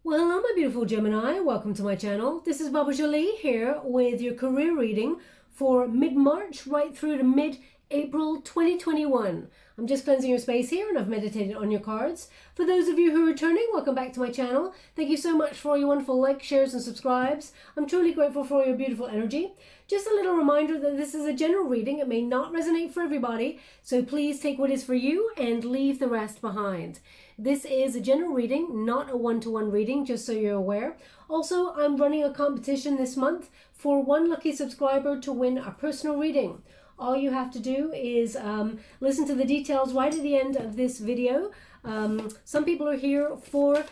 Well, hello, my beautiful Gemini. Welcome to my channel. This is Baba Jolie here with your career reading for mid-March right through to mid-April 2021. I'm just cleansing your space here and I've meditated on your cards. For those of you who are returning, welcome back to my channel. Thank you so much for all your wonderful likes, shares and subscribes. I'm truly grateful for all your beautiful energy. Just a little reminder that this is a general reading. It may not resonate for everybody, so please take what is for you and leave the rest behind. This is a general reading, not a one-to-one reading, just so you're aware. Also, I'm running a competition this month for one lucky subscriber to win a personal reading. All you have to do is listen to the details right at the end of this video. Some people are here for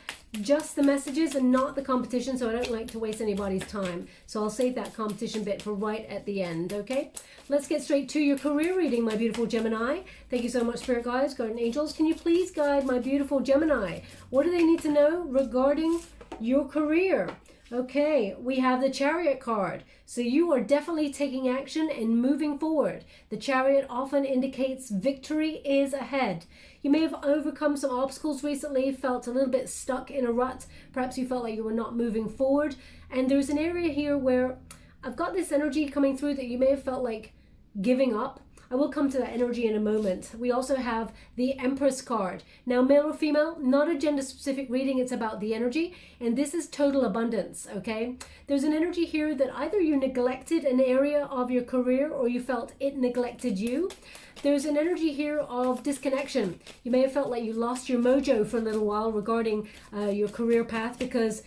just the messages and not the competition, so I don't like to waste anybody's time. So I'll save that competition bit for right at the end, okay? Let's get straight to your career reading, my beautiful Gemini. Thank you so much, Spirit Guides, Guardian Angels. Can you please guide my beautiful Gemini? What do they need to know regarding your career? Okay, we have the Chariot card. So you are definitely taking action and moving forward. The Chariot often indicates victory is ahead. You may have overcome some obstacles recently, felt a little bit stuck in a rut. Perhaps you felt like you were not moving forward. And there's an area here where I've got this energy coming through that you may have felt like giving up. I will come to that energy in a moment. We also have the Empress card. Now, male or female, not a gender-specific reading. It's about the energy. And this is total abundance, okay? There's an energy here that either you neglected an area of your career or you felt it neglected you. There's an energy here of disconnection. You may have felt like you lost your mojo for a little while regarding your career path, because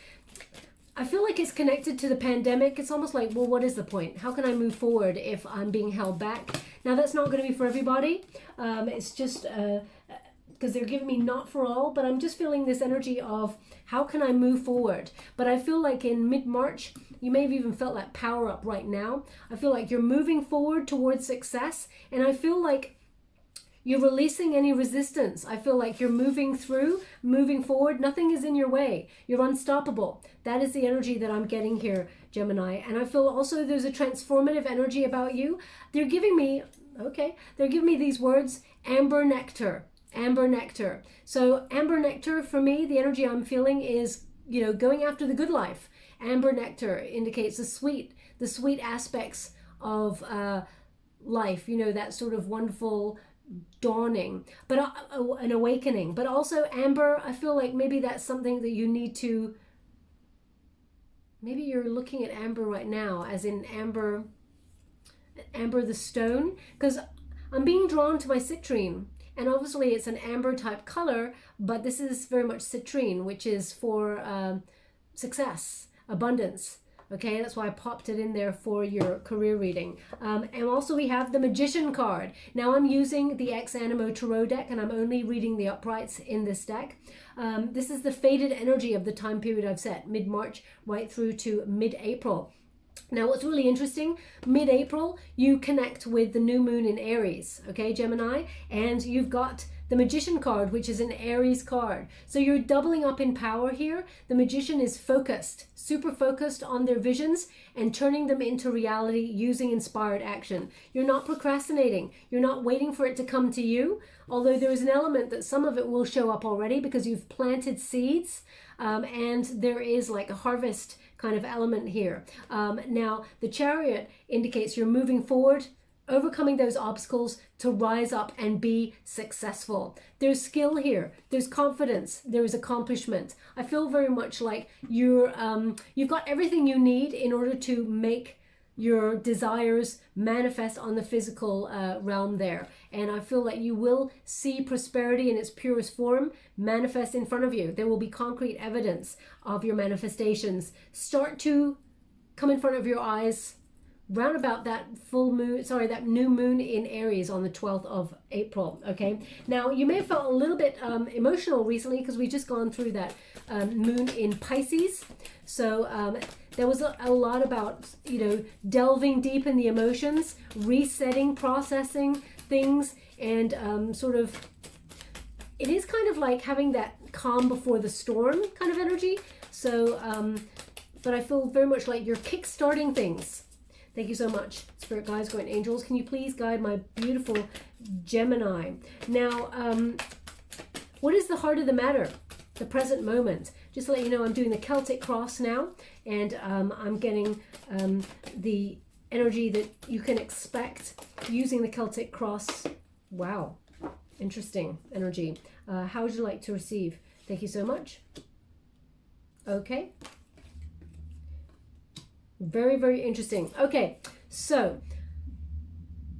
I feel like it's connected to the pandemic. It's almost like, well, what is the point? How can I move forward if I'm being held back? Now, that's not going to be for everybody. It's just because they're giving me not for all, but I'm just feeling this energy of how can I move forward? But I feel like in mid-March, you may have even felt that power up right now. I feel like you're moving forward towards success, and I feel like you're releasing any resistance. I feel like you're moving forward. Nothing is in your way. You're unstoppable. That is the energy that I'm getting here, Gemini. And I feel also there's a transformative energy about you. They're giving me, these words, amber nectar. Amber nectar. So amber nectar, for me, the energy I'm feeling is, going after the good life. Amber nectar indicates the sweet aspects of life, that sort of wonderful dawning, but an awakening. But also amber, I feel like maybe that's something that you need to, maybe you're looking at amber right now as in amber the stone, because I'm being drawn to my citrine, and obviously it's an amber type color, but this is very much citrine, which is for success, abundance. Okay, that's why I popped it in there for your career reading. And also we have the Magician card. Now I'm using the Ex Animo Tarot deck, and I'm only reading the uprights in this deck. This is the faded energy of the time period I've set, mid-March right through to mid-April. Now, what's really interesting, mid-April, you connect with the new moon in Aries, okay, Gemini? And you've got the Magician card, which is an Aries card. So you're doubling up in power here. The Magician is focused, super focused on their visions and turning them into reality using inspired action. You're not procrastinating. You're not waiting for it to come to you, although there is an element that some of it will show up already because you've planted seeds, and there is like a harvest kind of element here. Now, the Chariot indicates you're moving forward, overcoming those obstacles to rise up and be successful. There's skill here. There's confidence. There is accomplishment. I feel very much like you've got everything you need in order to make your desires manifest on the physical realm there. And I feel like you will see prosperity in its purest form manifest in front of you. There will be concrete evidence of your manifestations start to come in front of your eyes round about that that new moon in Aries on the 12th of April, okay? Now, you may have felt a little bit emotional recently because we've just gone through that moon in Pisces. So there was a lot about, delving deep in the emotions, resetting, processing things, and it is kind of like having that calm before the storm kind of energy. So, but I feel very much like you're kick-starting things. Thank you so much, Spirit Guides, Guardian Angels. Can you please guide my beautiful Gemini? Now, what is the heart of the matter? the present moment. Just to let you know, I'm doing the Celtic cross now, and I'm getting the energy that you can expect using the Celtic cross. Wow, interesting energy. How would you like to receive? Thank you so much. Okay. Very, very interesting. Okay, so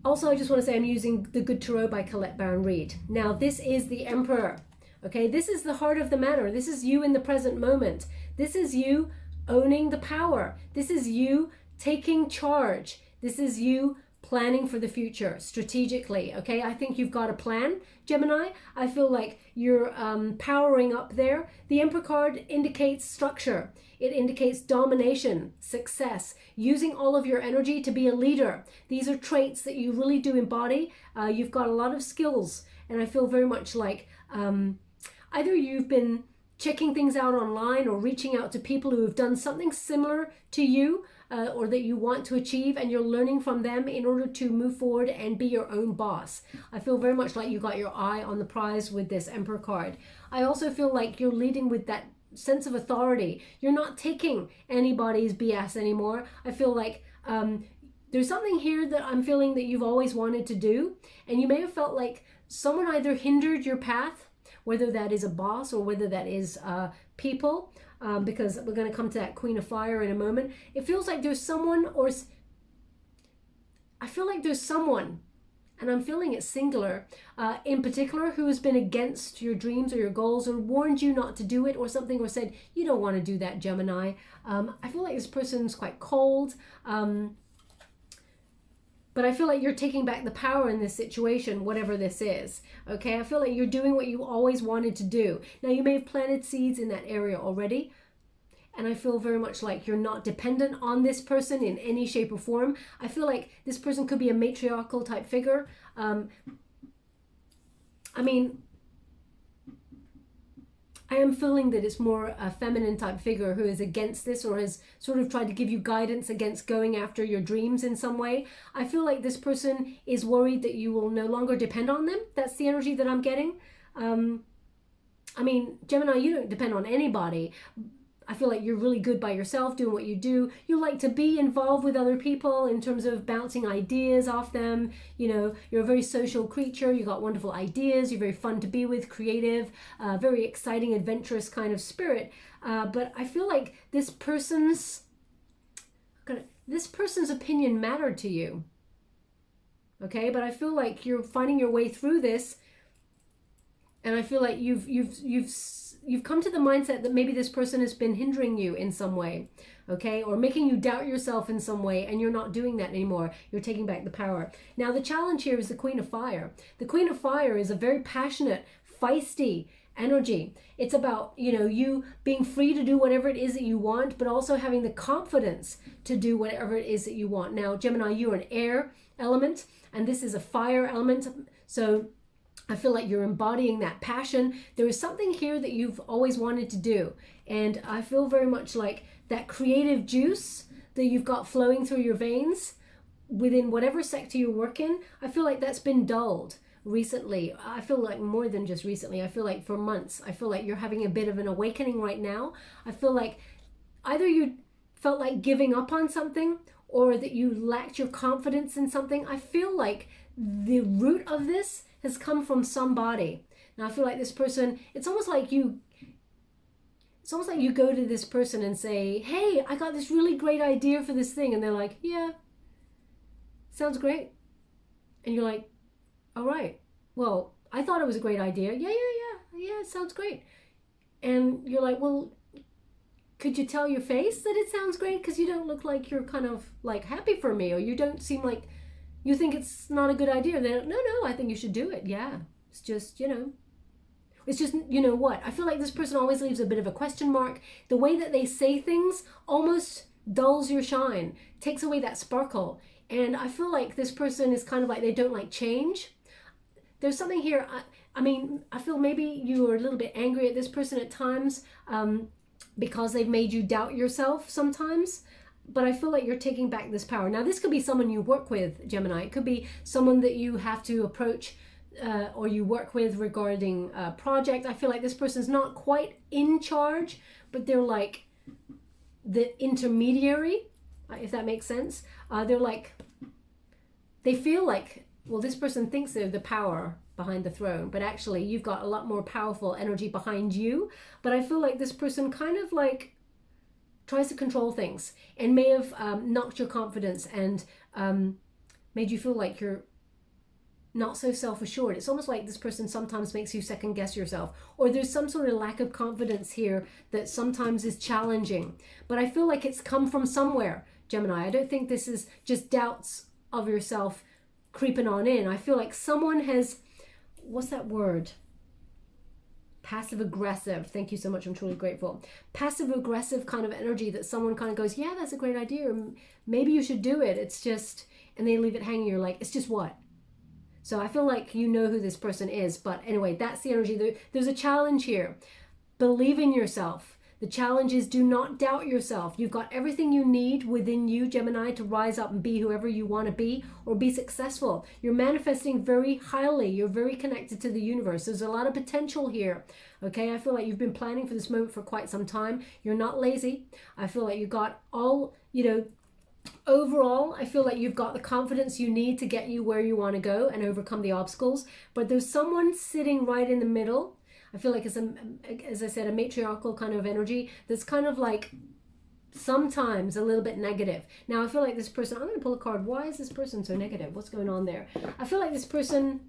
also I just want to say I'm using the Good Tarot by Colette Baron Reid. Now this is the Emperor. Okay, this is the heart of the matter. This is you in the present moment. This is you owning the power. This is you taking charge. This is you planning for the future strategically. Okay, I think you've got a plan, Gemini. I feel like you're powering up there. The Emperor card indicates structure. It indicates domination, success, using all of your energy to be a leader. These are traits that you really do embody. You've got a lot of skills, and I feel very much like either you've been checking things out online or reaching out to people who have done something similar to you, or that you want to achieve, and you're learning from them in order to move forward and be your own boss. I feel very much like you got your eye on the prize with this Emperor card. I also feel like you're leading with that sense of authority. You're not taking anybody's BS anymore. I feel like there's something here that I'm feeling that you've always wanted to do, and you may have felt like someone either hindered your path, whether that is a boss or whether that is people, because we're going to come to that Queen of Fire in a moment. It feels like there's someone, or I feel like there's someone, and I'm feeling it singular, in particular, who has been against your dreams or your goals, or warned you not to do it or something, or said, you don't want to do that, Gemini. I feel like this person's quite cold, but I feel like you're taking back the power in this situation, whatever this is. Okay, I feel like you're doing what you always wanted to do. Now, you may have planted seeds in that area already, and I feel very much like you're not dependent on this person in any shape or form. I feel like this person could be a matriarchal type figure. I mean, I am feeling that it's more a feminine type figure who is against this, or has sort of tried to give you guidance against going after your dreams in some way. I feel like this person is worried that you will no longer depend on them. That's the energy that I'm getting. I mean, Gemini, you don't depend on anybody. I feel like you're really good by yourself doing what you do. You like to be involved with other people in terms of bouncing ideas off them. You know, you're a very social creature. You got wonderful ideas. You're very fun to be with, creative, very exciting, adventurous kind of spirit. But I feel like this person's opinion mattered to you. Okay, but I feel like you're finding your way through this, and I feel like you've come to the mindset that maybe this person has been hindering you in some way, okay, or making you doubt yourself in some way, and you're not doing that anymore. You're taking back the power. Now, the challenge here is the Queen of Fire. The Queen of Fire is a very passionate, feisty energy. It's about, you know, you being free to do whatever it is that you want, but also having the confidence to do whatever it is that you want. Now, Gemini, you're an air element, and this is a fire element, so I feel like you're embodying that passion. There is something here that you've always wanted to do. And I feel very much like that creative juice that you've got flowing through your veins within whatever sector you work in, I feel like that's been dulled recently. I feel like more than just recently. I feel like for months. I feel like you're having a bit of an awakening right now. I feel like either you felt like giving up on something, or that you lacked your confidence in something. I feel like the root of this has come from somebody. Now, I feel like this person, it's almost like you go to this person and say, hey, I got this really great idea for this thing. And they're like, yeah, sounds great. And you're like, all right, well, I thought it was a great idea. Yeah, it sounds great. And you're like, well, could you tell your face that it sounds great? Because you don't look like you're kind of like happy for me, or you don't seem like you think it's not a good idea. They're, no, I think you should do it. Yeah, it's just, it's just, you know what? I feel like this person always leaves a bit of a question mark. The way that they say things almost dulls your shine, takes away that sparkle. And I feel like this person is kind of like, they don't like change. There's something here. I mean, I feel maybe you are a little bit angry at this person at times, because they've made you doubt yourself sometimes. But I feel like you're taking back this power. Now, this could be someone you work with, Gemini. It could be someone that you have to approach or you work with regarding a project. I feel like this person's not quite in charge, but they're like the intermediary, if that makes sense. They're like, they feel like, well, this person thinks they're the power behind the throne, but actually you've got a lot more powerful energy behind you. But I feel like this person kind of like tries to control things and may have knocked your confidence and made you feel like you're not so self-assured. It's almost like this person sometimes makes you second guess yourself, or there's some sort of lack of confidence here that sometimes is challenging. But I feel like it's come from somewhere, Gemini. I don't think this is just doubts of yourself creeping on in. I feel like someone has, what's that word? Passive aggressive. Thank you so much. I'm truly grateful. Passive aggressive kind of energy that someone kind of goes, yeah, that's a great idea. Maybe you should do it. It's just, and they leave it hanging. You're like, it's just what? So I feel like you know who this person is. But anyway, that's the energy. There's a challenge here. Believe in yourself. The challenge is do not doubt yourself. You've got everything you need within you, Gemini, to rise up and be whoever you want to be or be successful. You're manifesting very highly. You're very connected to the universe. There's a lot of potential here. Okay, I feel like you've been planning for this moment for quite some time. You're not lazy. I feel like you've got all, overall, I feel like you've got the confidence you need to get you where you want to go and overcome the obstacles. But there's someone sitting right in the middle. I feel like it's, as I said, a matriarchal kind of energy that's kind of like sometimes a little bit negative. Now, I feel like this person, I'm going to pull a card. Why is this person so negative? What's going on there? I feel like this person,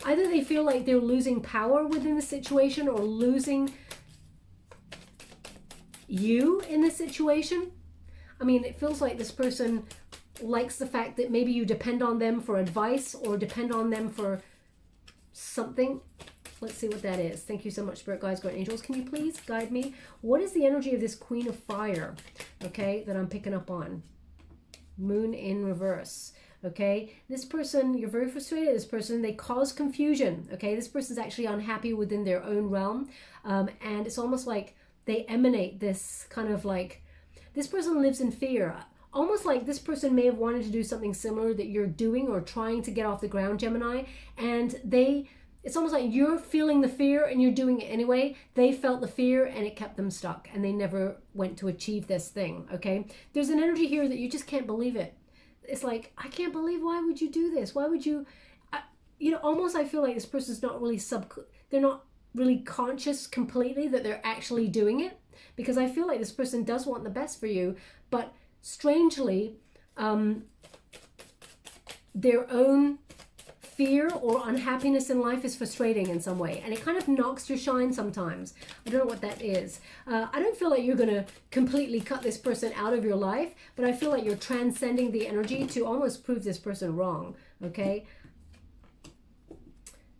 either they feel like they're losing power within the situation or losing you in the situation. I mean, it feels like this person likes the fact that maybe you depend on them for advice or depend on them for something. Let's see what that is. Thank you so much, Spirit Guides, Guardian Angels. Can you please guide me? What is the energy of this Queen of Fire, okay, that I'm picking up on? Moon in reverse, okay? This person, you're very frustrated. This person, they cause confusion, okay? This person's actually unhappy within their own realm. And it's almost like they emanate this kind of like, this person lives in fear. Almost like this person may have wanted to do something similar that you're doing or trying to get off the ground, Gemini. And it's almost like you're feeling the fear and you're doing it anyway. They felt the fear and it kept them stuck and they never went to achieve this thing, okay? There's an energy here that you just can't believe it. It's like, I can't believe, why would you do this? Why would you, almost I feel like this person's not really they're not really conscious completely that they're actually doing it, because I feel like this person does want the best for you, but strangely, their own fear or unhappiness in life is frustrating in some way, and it kind of knocks your shine sometimes. I don't know what that is. I don't feel like you're going to completely cut this person out of your life, but I feel like you're transcending the energy to almost prove this person wrong, okay?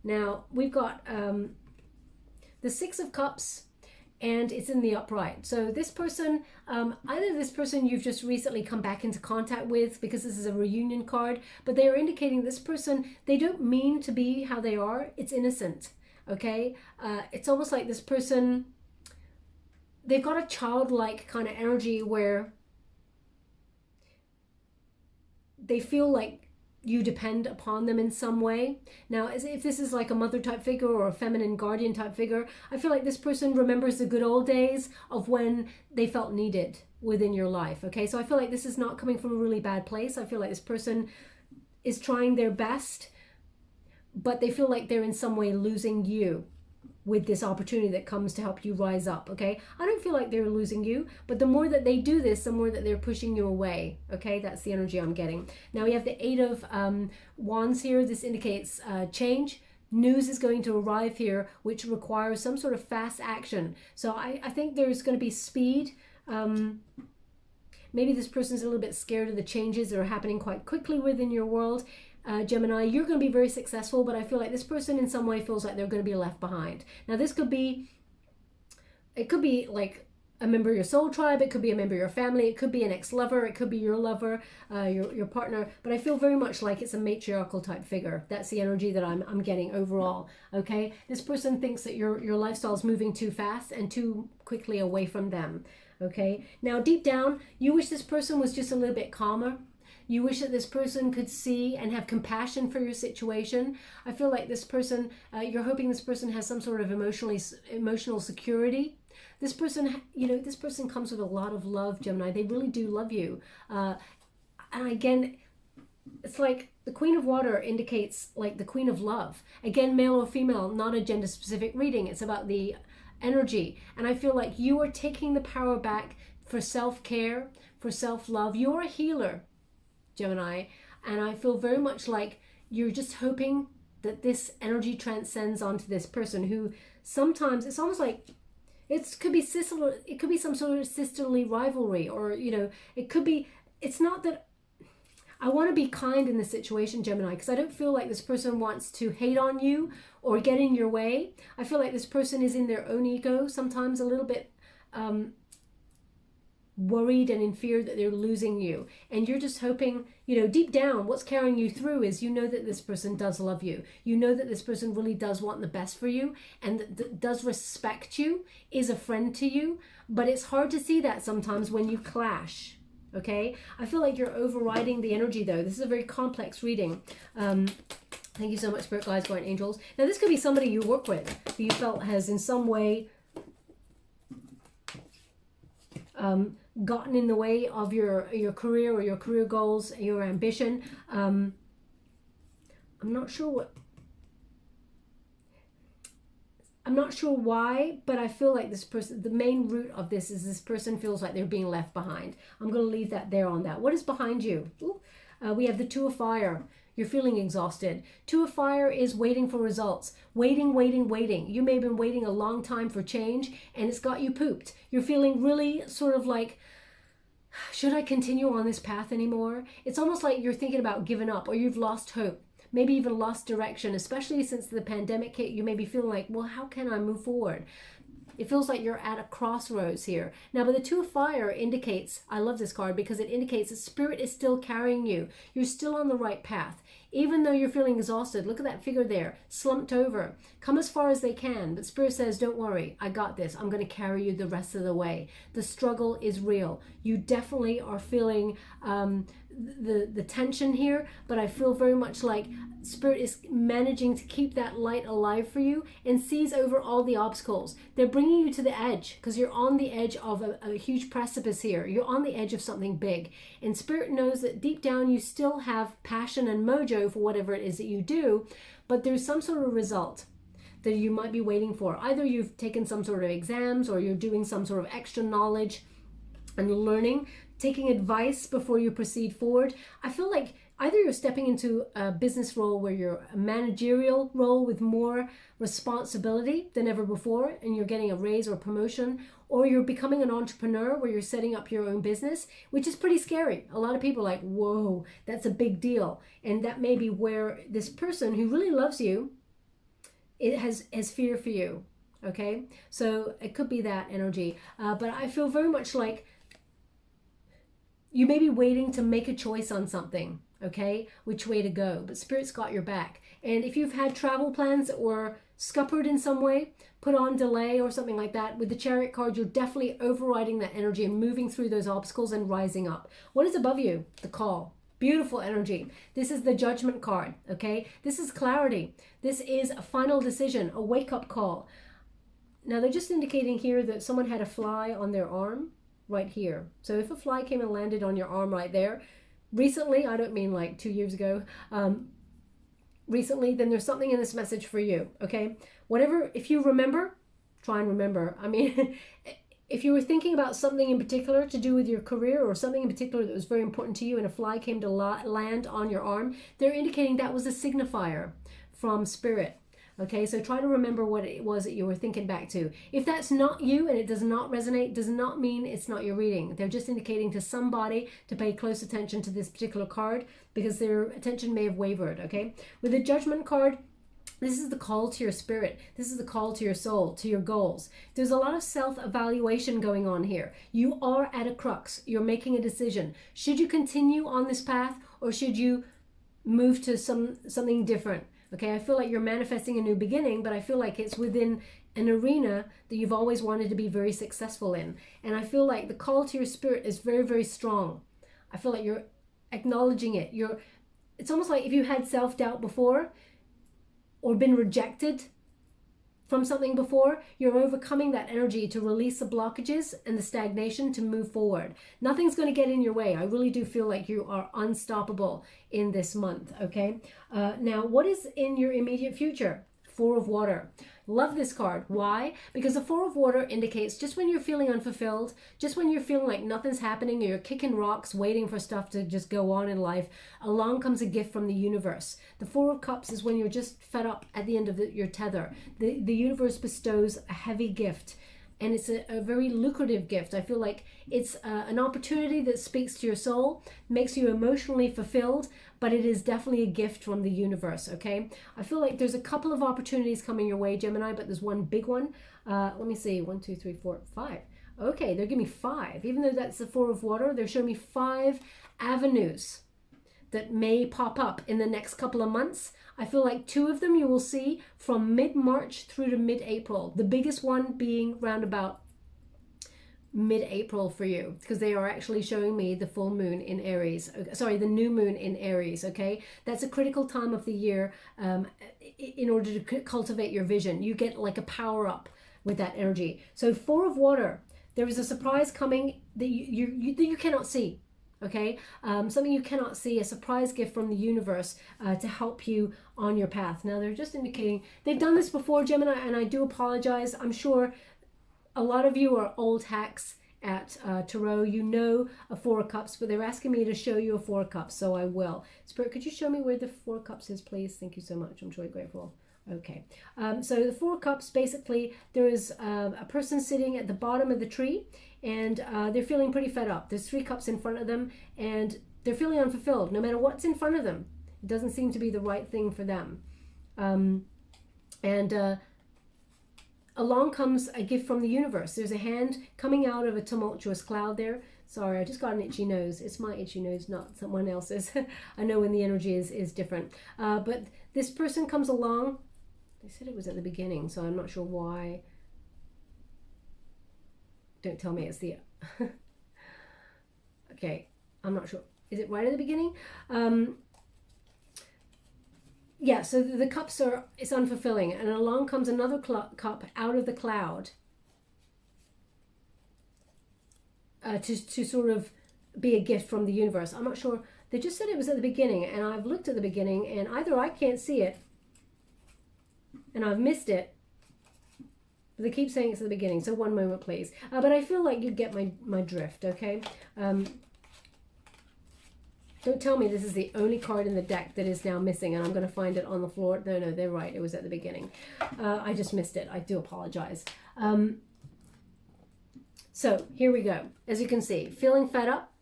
Now, we've got the Six of Cups, and it's in the upright. So this person, either this person you've just recently come back into contact with, because this is a reunion card, but they are indicating this person, they don't mean to be how they are. It's innocent, okay? It's almost like this person, they've got a childlike kind of energy where they feel like you depend upon them in some way. Now, as if this is like a mother type figure or a feminine guardian type figure, I feel like this person remembers the good old days of when they felt needed within your life, okay? So I feel like this is not coming from a really bad place. I feel like this person is trying their best, but they feel like they're in some way losing you with this opportunity that comes to help you rise up, okay? I don't feel like they're losing you, but the more that they do this, the more that they're pushing you away, okay? That's the energy I'm getting. Now we have the Eight of Wands here. This indicates change. News is going to arrive here, which requires some sort of fast action. So I think there's going to be speed. Maybe this person's a little bit scared of the changes that are happening quite quickly within your world. Gemini, you're going to be very successful, but I feel like this person in some way feels like they're going to be left behind. Now this could be, it could be like a member of your soul tribe, it could be a member of your family, it could be an ex-lover, it could be your lover, your partner, but I feel very much like it's a matriarchal type figure. That's the energy that I'm getting overall, okay? This person thinks that your lifestyle is moving too fast and too quickly away from them, okay? Now deep down, you wish this person was just a little bit calmer. You wish that this person could see and have compassion for your situation. I feel like this person, you're hoping this person has some sort of emotional security. This person, this person comes with a lot of love, Gemini. They really do love you. And again, it's like the Queen of Water indicates like the Queen of Love. Again, male or female, not a gender specific reading. It's about the energy. And I feel like you are taking the power back for self-care, for self-love. You're a healer, Gemini. And I feel very much like you're just hoping that this energy transcends onto this person who sometimes, it's almost like it could be some sort of sisterly rivalry, or, it could be, it's not that I want to be kind in this situation, Gemini, because I don't feel like this person wants to hate on you or get in your way. I feel like this person is in their own ego, sometimes a little bit worried and in fear that they're losing you. And you're just hoping, deep down, what's carrying you through is that this person does love you. You know that this person really does want the best for you and that does respect you, is a friend to you. But it's hard to see that sometimes when you clash. Okay, I feel like you're overriding the energy though. This is a very complex reading. Thank you so much, Spirit Guides, Guardian Angels. Now this could be somebody you work with who you felt has in some way gotten in the way of your career or your career goals, your ambition. I'm not sure why, but I feel like this person, the main root of this is this person feels like they're being left behind. I'm going to leave that there on that. What is behind you? We have the Two of Fire. You're feeling exhausted. Two of Fire is waiting for results. Waiting. You may have been waiting a long time for change and it's got you pooped. You're feeling really sort of like, should I continue on this path anymore? It's almost like you're thinking about giving up, or you've lost hope. Maybe even lost direction, especially since the pandemic hit. You may be feeling like, well, how can I move forward? It feels like you're at a crossroads here. Now, but the Two of Fire indicates, I love this card because it indicates that Spirit is still carrying you. You're still on the right path. Even though you're feeling exhausted, look at that figure there, slumped over. Come as far as they can, but Spirit says, don't worry, I got this. I'm going to carry you the rest of the way. The struggle is real. You definitely are feeling the tension here, but I feel very much like Spirit is managing to keep that light alive for you and sees over all the obstacles. They're bringing you to the edge because you're on the edge of a huge precipice here. You're on the edge of something big, and Spirit knows that deep down you still have passion and mojo for whatever it is that you do, but there's some sort of result that you might be waiting for. Either you've taken some sort of exams, or you're doing some sort of extra knowledge and learning, taking advice before you proceed forward. I feel like either you're stepping into a business role where you're a managerial role with more responsibility than ever before, and you're getting a raise or promotion, or you're becoming an entrepreneur where you're setting up your own business, which is pretty scary. A lot of people are like, whoa, that's a big deal. And that may be where this person who really loves you, it has fear for you. Okay, so it could be that energy. But I feel very much like you may be waiting to make a choice on something, okay, which way to go, but Spirit's got your back. And if you've had travel plans that were scuppered in some way, put on delay or something like that, with the Chariot card, you're definitely overriding that energy and moving through those obstacles and rising up. What is above you? The Call. Beautiful energy. This is the Judgment card, okay? This is clarity. This is a final decision, a wake-up call. Now, they're just indicating here that someone had a fly on their arm right here. So if a fly came and landed on your arm right there, recently, I don't mean like 2 years ago, recently, then there's something in this message for you, okay? Whatever, if you remember, try and remember. I mean, if you were thinking about something in particular to do with your career, or something in particular that was very important to you, and a fly came to land on your arm, they're indicating that was a signifier from Spirit. Okay, so try to remember what it was that you were thinking back to. If that's not you and it does not resonate, does not mean it's not your reading. They're just indicating to somebody to pay close attention to this particular card because their attention may have wavered, okay? With the Judgment card, this is the call to your spirit. This is the call to your soul, to your goals. There's a lot of self-evaluation going on here. You are at a crux. You're making a decision. Should you continue on this path, or should you move to something different? Okay, I feel like you're manifesting a new beginning, but I feel like it's within an arena that you've always wanted to be very successful in. And I feel like the call to your spirit is very, very strong. I feel like you're acknowledging it. It's almost like if you had self-doubt before or been rejected from something before, you're overcoming that energy to release the blockages and the stagnation to move forward. Nothing's going to get in your way. I really do feel like you are unstoppable in this month, okay? Now, what is in your immediate future? Four of Water. Love this card. Why? Because the Four of Water indicates just when you're feeling unfulfilled, just when you're feeling like nothing's happening, or you're kicking rocks, waiting for stuff to just go on in life, along comes a gift from the universe. The Four of Cups is when you're just fed up at the end of your tether. The universe bestows a heavy gift, and it's a very lucrative gift. I feel like it's an opportunity that speaks to your soul, makes you emotionally fulfilled, but it is definitely a gift from the universe, okay? I feel like there's a couple of opportunities coming your way, Gemini, but there's one big one. Let me see, 1, 2, 3, 4, 5. Okay, they're giving me 5. Even though that's the Four of Water, they're showing me 5 avenues that may pop up in the next couple of months. I feel like 2 of them you will see from mid-March through to mid-April. The biggest one being round about mid-April for you, because they are actually showing me the full moon in Aries. Sorry, the new moon in Aries, okay? That's a critical time of the year in order to cultivate your vision. You get like a power up with that energy. So Four of Water, there is a surprise coming that you cannot see. Okay, something you cannot see, a surprise gift from the universe to help you on your path. Now, they're just indicating they've done this before, Gemini, and I do apologize. I'm sure a lot of you are old hacks at Tarot. You know a Four of Cups, but they're asking me to show you a Four of Cups, so I will. Spirit, could you show me where the Four of Cups is, please? Thank you so much. I'm truly grateful. Okay, so the Four of Cups, basically, there is a person sitting at the bottom of the tree, and they're feeling pretty fed up. There's 3 cups in front of them, and they're feeling unfulfilled. No matter what's in front of them, it doesn't seem to be the right thing for them. Along comes a gift from the universe. There's a hand coming out of a tumultuous cloud there. Sorry, I just got an itchy nose. It's my itchy nose, not someone else's. I know when the energy is different. But this person comes along. They said it was at the beginning, so I'm not sure why. Don't tell me it's the... Okay, I'm not sure. Is it right at the beginning? Yeah, so the cups are, it's unfulfilling, and along comes another cup out of the cloud to sort of be a gift from the universe. I'm not sure. They just said it was at the beginning, and I've looked at the beginning, and either I can't see it, and I've missed it, but they keep saying it's at the beginning. So one moment, please. But I feel like you get my drift, okay? Don't tell me this is the only card in the deck that is now missing and I'm going to find it on the floor. No, they're right. It was at the beginning. I just missed it. I do apologize. So here we go. As you can see, feeling fed up.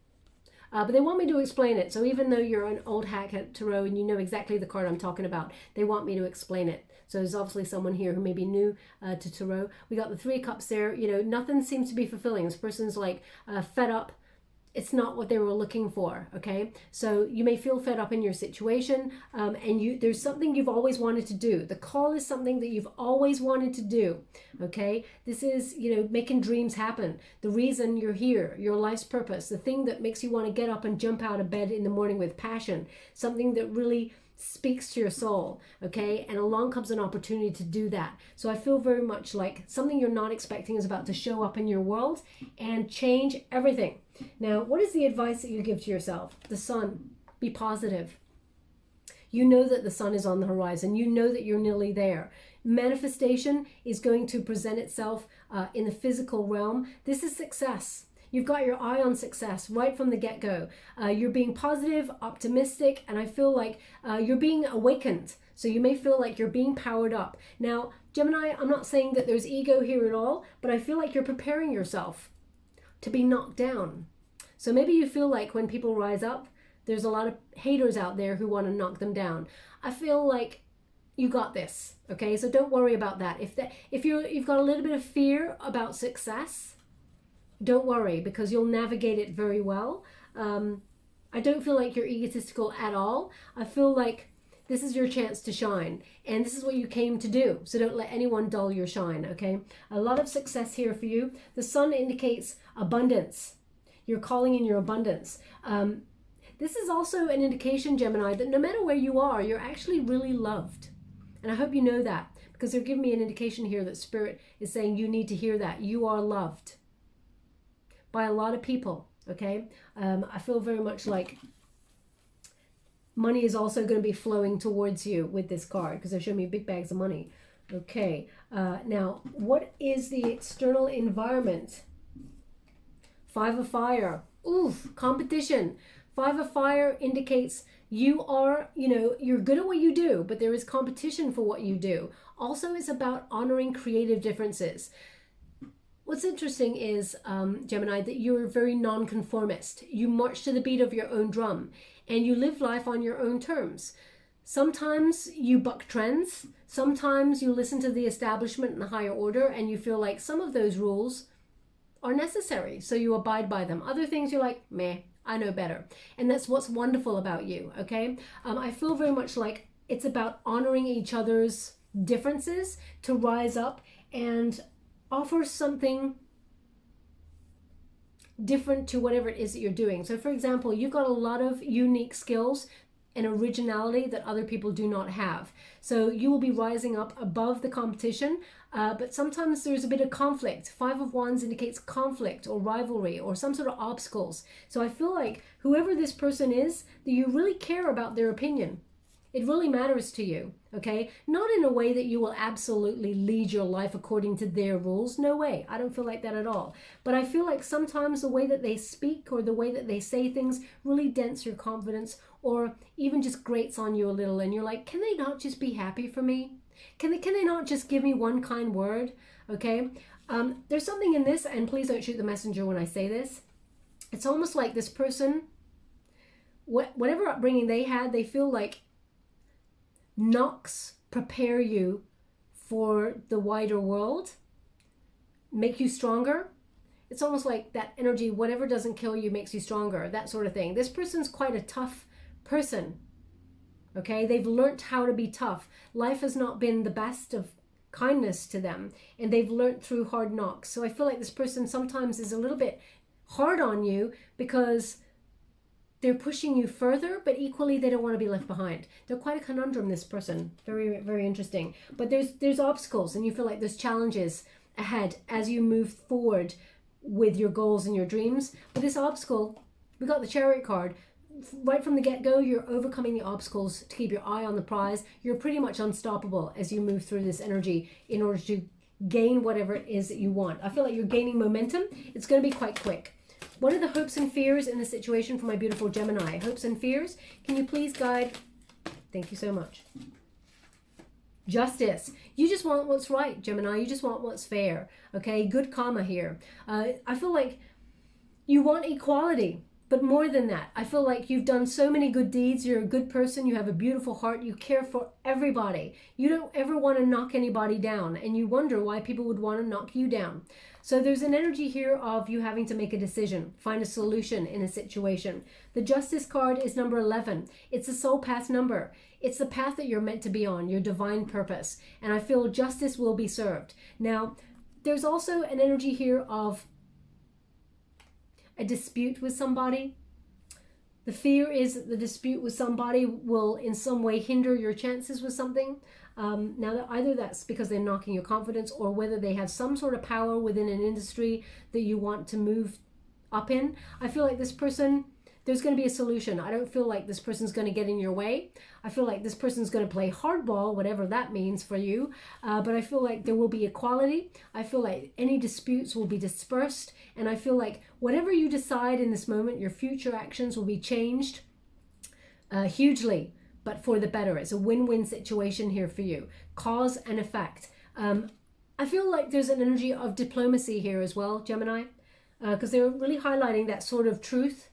But they want me to explain it. So even though you're an old hack at Tarot and you know exactly the card I'm talking about, they want me to explain it. So there's obviously someone here who may be new to Tarot. We got the 3 cups there. You know, nothing seems to be fulfilling. This person's like fed up. It's not what they were looking for, okay? So you may feel fed up in your situation, and there's something you've always wanted to do. The call is something that you've always wanted to do, okay? This is, you know, making dreams happen. The reason you're here, your life's purpose, the thing that makes you want to get up and jump out of bed in the morning with passion, something that really speaks to your soul, okay? And along comes an opportunity to do that. So I feel very much like something you're not expecting is about to show up in your world and change everything. Now, what is the advice that you give to yourself? The sun. Be positive. You know that the sun is on the horizon. You know that you're nearly there. Manifestation is going to present itself in the physical realm. This is success. You've got your eye on success right from the get-go. You're being positive, optimistic, and I feel like you're being awakened. So you may feel like you're being powered up. Now, Gemini, I'm not saying that there's ego here at all, but I feel like you're preparing yourself to be knocked down. So maybe you feel like when people rise up, there's a lot of haters out there who want to knock them down. I feel like you got this, okay? So don't worry about that. If you've got a little bit of fear about success, don't worry, because you'll navigate it very well. I don't feel like you're egotistical at all. I feel like this is your chance to shine, and this is what you came to do. So don't let anyone dull your shine, okay? A lot of success here for you. The sun indicates abundance. You're calling in your abundance. This is also an indication, Gemini, that no matter where you are, you're actually really loved. And I hope you know that, because they're giving me an indication here that Spirit is saying you need to hear that. You are loved by a lot of people, okay? I feel very much like money is also going to be flowing towards you with this card, because they're showing me big bags of money. Okay, now what is the external environment? Five of Fire. Oof, competition. Five of Fire indicates you are, you're good at what you do, but there is competition for what you do. Also, it's about honoring creative differences. What's interesting is, Gemini, that you're very nonconformist. You march to the beat of your own drum, and you live life on your own terms. Sometimes you buck trends. Sometimes you listen to the establishment and the higher order, and you feel like some of those rules are necessary, so you abide by them. Other things you're like, meh, I know better. And that's what's wonderful about you, okay? I feel very much like it's about honoring each other's differences to rise up and offer something different to whatever it is that you're doing. So for example, you've got a lot of unique skills and originality that other people do not have. So you will be rising up above the competition, but sometimes there's a bit of conflict. Five of Wands indicates conflict or rivalry or some sort of obstacles. So I feel like whoever this person is, that you really care about their opinion. It really matters to you, okay? Not in a way that you will absolutely lead your life according to their rules. No way. I don't feel like that at all. But I feel like sometimes the way that they speak or the way that they say things really dents your confidence, or even just grates on you a little, and you're like, can they not just be happy for me? Can they not just give me one kind word? Okay? There's something in this, and please don't shoot the messenger when I say this. It's almost like this person, whatever upbringing they had, they feel like knocks prepare you for the wider world, make you stronger. It's almost like that energy, whatever doesn't kill you makes you stronger, that sort of thing. This person's quite a tough person, okay? They've learnt how to be tough. Life has not been the best of kindness to them, and they've learnt through hard knocks. So I feel like this person sometimes is a little bit hard on you because they're pushing you further, but equally they don't want to be left behind. They're quite a conundrum, this person. Very, very interesting. But there's obstacles, and you feel like there's challenges ahead as you move forward with your goals and your dreams. But this obstacle, we got the Chariot card. Right from the get-go, you're overcoming the obstacles to keep your eye on the prize. You're pretty much unstoppable as you move through this energy in order to gain whatever it is that you want. I feel like you're gaining momentum. It's going to be quite quick. What are the hopes and fears in the situation for my beautiful Gemini? Hopes and fears? Can you please guide? Thank you so much. Justice. You just want what's right, Gemini. You just want what's fair. Okay, good karma here. I feel like you want equality. But more than that, I feel like you've done so many good deeds. You're a good person. You have a beautiful heart. You care for everybody. You don't ever want to knock anybody down. And you wonder why people would want to knock you down. So there's an energy here of you having to make a decision, find a solution in a situation. The Justice card is number 11. It's a soul path number. It's the path that you're meant to be on, your divine purpose. And I feel justice will be served. Now, there's also an energy here of a dispute with somebody. The fear is that the dispute with somebody will in some way hinder your chances with something. Now, either that's because they're knocking your confidence, or whether they have some sort of power within an industry that you want to move up in. I feel like this person, there's going to be a solution. I don't feel like this person's going to get in your way. I feel like this person's going to play hardball, whatever that means for you. But I feel like there will be equality. I feel like any disputes will be dispersed. And I feel like whatever you decide in this moment, your future actions will be changed hugely, but for the better. It's a win-win situation here for you. Cause and effect. I feel like there's an energy of diplomacy here as well, Gemini, because they're really highlighting that sort of truth.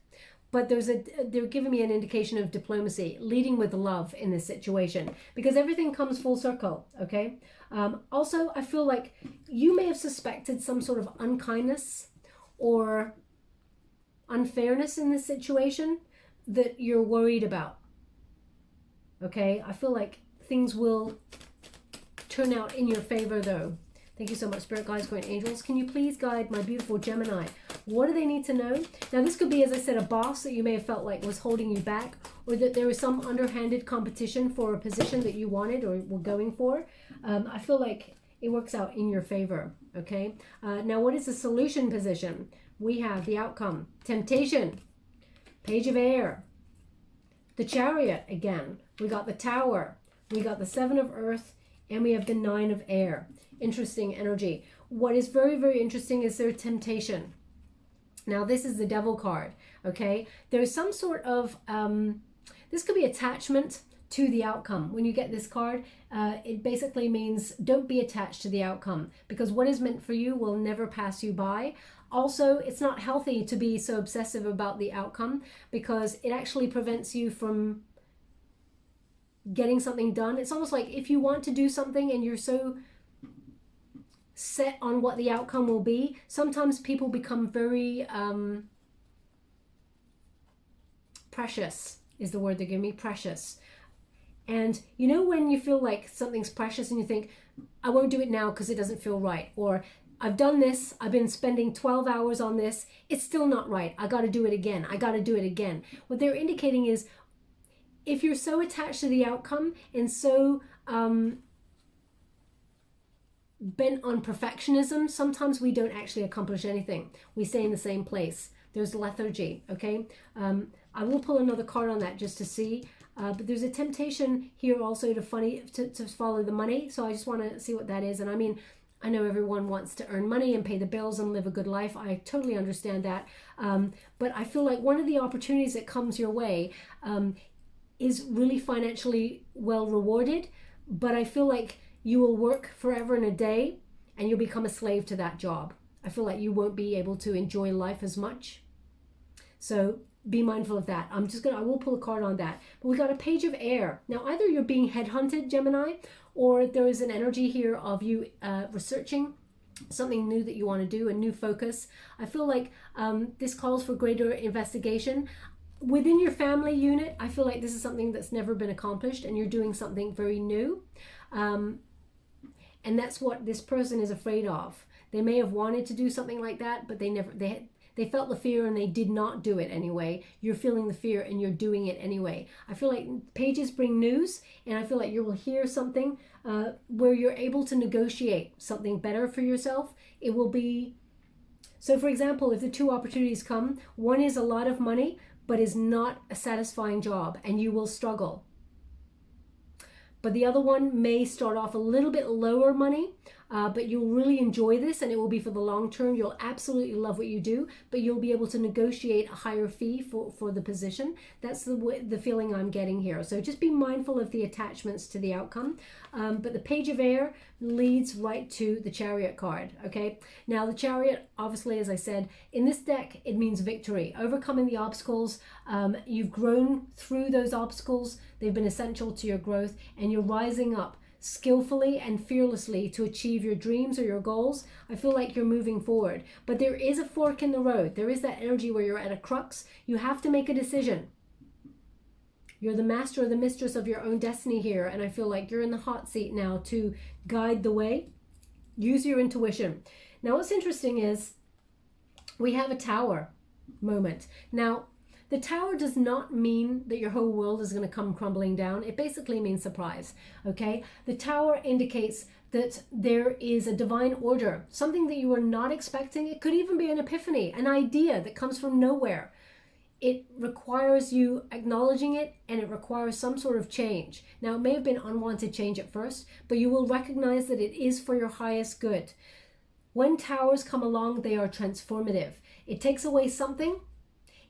But they're giving me an indication of diplomacy, leading with love in this situation, because everything comes full circle, okay? Also, I feel like you may have suspected some sort of unkindness or unfairness in this situation that you're worried about, okay? I feel like things will turn out in your favor, though. Thank you so much, Spirit Guides, Great Angels. Can you please guide my beautiful Gemini What do they need to know? Now, this could be, as I said, a boss that you may have felt like was holding you back, or that there was some underhanded competition for a position that you wanted or were going for. I feel like it works out in your favor, okay? Now, what is the solution position? We have the outcome, temptation, page of air, the chariot again. We got the tower, we got the 7 of earth, and we have the 9 of air. Interesting energy. What is very, very interesting is their temptation. Now, this is the devil card, okay? There's some sort of, this could be attachment to the outcome. When you get this card, it basically means don't be attached to the outcome, because what is meant for you will never pass you by. Also, it's not healthy to be so obsessive about the outcome, because it actually prevents you from getting something done. It's almost like if you want to do something and you're so set on what the outcome will be, sometimes people become very precious is the word they give me, precious. And you know when you feel like something's precious and you think, I won't do it now because it doesn't feel right, or I've done this, I've been spending 12 hours on this, it's still not right, I got to do it again, I got to do it again. What they're indicating is, if you're so attached to the outcome and so bent on perfectionism, sometimes we don't actually accomplish anything. We stay in the same place. There's lethargy, okay? I will pull another card on that just to see. But there's a temptation here also to follow the money. So I just want to see what that is. And I mean, I know everyone wants to earn money and pay the bills and live a good life. I totally understand that. But I feel like one of the opportunities that comes your way is really financially well rewarded. But I feel like you will work forever and a day and you'll become a slave to that job. I feel like you won't be able to enjoy life as much. So be mindful of that. I will pull a card on that. But we got a page of air. Now, either you're being headhunted, Gemini, or there is an energy here of you researching something new that you want to do, a new focus. I feel like this calls for greater investigation. Within your family unit, I feel like this is something that's never been accomplished and you're doing something very new. And that's what this person is afraid of. They may have wanted to do something like that, but they felt the fear and they did not do it anyway. You're feeling the fear and you're doing it anyway. I feel like pages bring news, and I feel like you will hear something where you're able to negotiate something better for yourself. It will be, so for example, if the two opportunities come, one is a lot of money, but is not a satisfying job, and you will struggle. But the other one may start off a little bit lower money, but you'll really enjoy this and it will be for the long term. You'll absolutely love what you do, but you'll be able to negotiate a higher fee for the position. That's the feeling I'm getting here. So just be mindful of the attachments to the outcome. But the page of air leads right to the chariot card, okay? Now the chariot, obviously, as I said, in this deck, it means victory, overcoming the obstacles. You've grown through those obstacles. They've been essential to your growth, and you're rising up skillfully and fearlessly to achieve your dreams or your goals. I feel like you're moving forward, but there is a fork in the road. There is that energy where you're at a crux. You have to make a decision. You're the master or the mistress of your own destiny here, and I feel like you're in the hot seat now to guide the way. Use your intuition. Now, what's interesting is we have a tower moment. Now, the tower does not mean that your whole world is going to come crumbling down. It basically means surprise, okay? The tower indicates that there is a divine order, something that you were not expecting. It could even be an epiphany, an idea that comes from nowhere. It requires you acknowledging it, and it requires some sort of change. Now, it may have been unwanted change at first, but you will recognize that it is for your highest good. When towers come along, they are transformative. It takes away something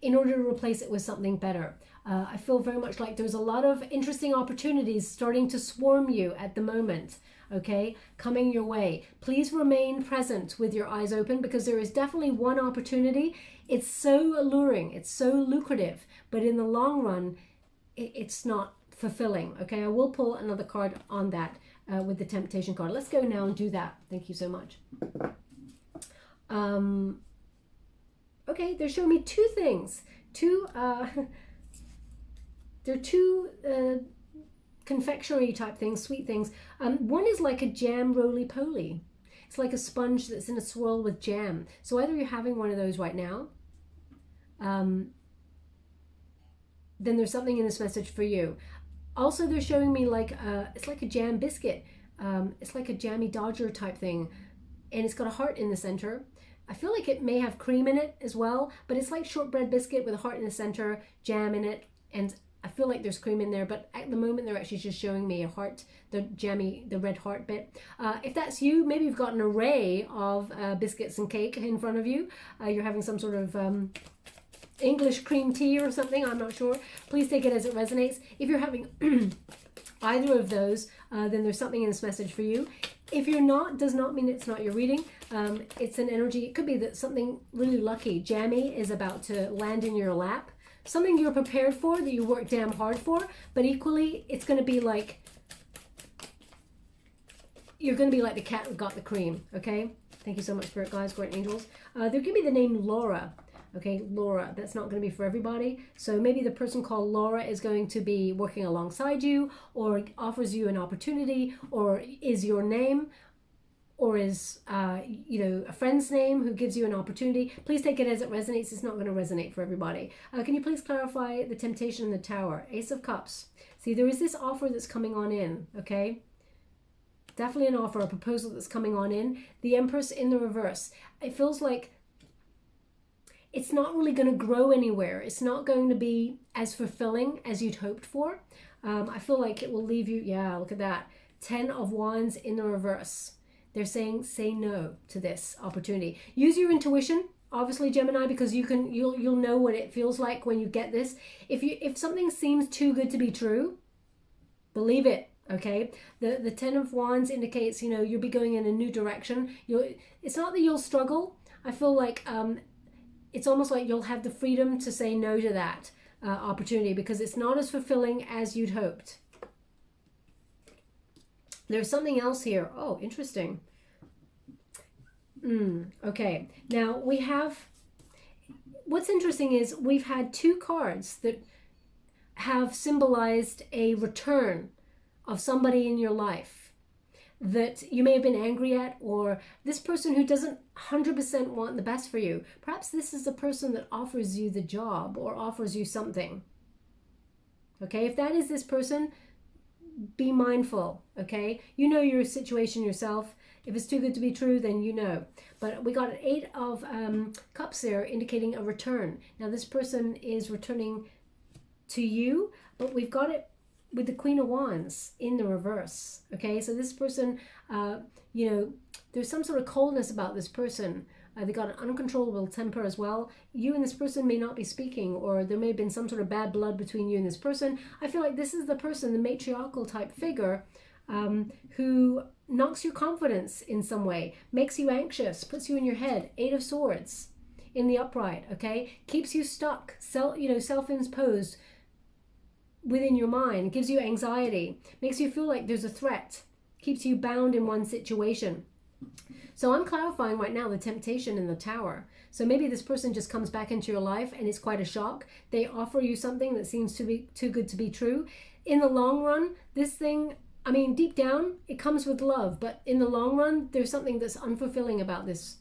in order to replace it with something better. I feel very much like there's a lot of interesting opportunities starting to swarm you at the moment, okay, coming your way. Please remain present with your eyes open, because there is definitely one opportunity. It's so alluring, it's so lucrative, but in the long run, it's not fulfilling, okay? I will pull another card on that with the temptation card. Let's go now and do that. Thank you so much. Okay, they're showing me two things. They're two confectionery type things, sweet things. One is like a jam roly-poly. It's like a sponge that's in a swirl with jam. So either you're having one of those right now, then there's something in this message for you. Also, they're showing me like it's like a jam biscuit. It's like a jammy Dodger type thing, and it's got a heart in the center. I feel like it may have cream in it as well, but it's like shortbread biscuit with a heart in the center, jam in it, and I feel like there's cream in there, but at the moment they're actually just showing me a heart, the red heart bit. If that's you, maybe you've got an array of biscuits and cake in front of you. You're having some sort of English cream tea or something, I'm not sure. Please take it as it resonates. If you're having either of those, then there's something in this message for you. If you're not, does not mean it's not your reading. It's an energy. It could be that something really lucky, jammy, is about to land in your lap. Something you're prepared for, that you work damn hard for, but equally, it's going to be like, you're going to be like the cat who got the cream, okay? Thank you so much, Spirit Guides, Guardian Angels. They're giving me the name Laura. Okay, Laura, that's not going to be for everybody. So maybe the person called Laura is going to be working alongside you, or offers you an opportunity, or is your name, or is, a friend's name who gives you an opportunity. Please take it as it resonates. It's not going to resonate for everybody. Can you please clarify the temptation in the Tower? Ace of Cups. See, there is this offer that's coming on in, okay? Definitely an offer, a proposal that's coming on in. The Empress in the reverse. It feels like it's not really going to grow anywhere. It's not going to be as fulfilling as you'd hoped for. I feel like it will leave you, yeah, look at that. 10 of Wands in the reverse. They're saying, say no to this opportunity. Use your intuition, obviously, Gemini, because you'll know what it feels like when you get this. If something seems too good to be true, believe it. Okay, the 10 of Wands indicates, you'll be going in a new direction. It's not that you'll struggle. I feel like it's almost like you'll have the freedom to say no to that opportunity, because it's not as fulfilling as you'd hoped. There's something else here. Oh, interesting. Okay, now we have, what's interesting is we've had two cards that have symbolized a return of somebody in your life that you may have been angry at, or this person who doesn't 100% want the best for you. Perhaps this is the person that offers you the job or offers you something. Okay, if that is this person, be mindful, okay? You know your situation yourself. If it's too good to be true, then you know. But we got an 8 of Cups there, indicating a return. Now this person is returning to you, but we've got it with the Queen of Wands in the reverse. Okay, so this person, there's some sort of coldness about this person. They got an uncontrollable temper as well. You and this person may not be speaking, or there may have been some sort of bad blood between you and this person. I feel like this is the person, the matriarchal type figure, who knocks your confidence in some way, makes you anxious, puts you in your head. 8 of Swords in the upright, okay? Keeps you stuck, self-imposed within your mind, gives you anxiety, makes you feel like there's a threat, keeps you bound in one situation. So I'm clarifying right now the temptation in the Tower. So maybe this person just comes back into your life and it's quite a shock. They offer you something that seems to be too good to be true. In the long run, this thing, deep down, it comes with love, but in the long run, there's something that's unfulfilling about this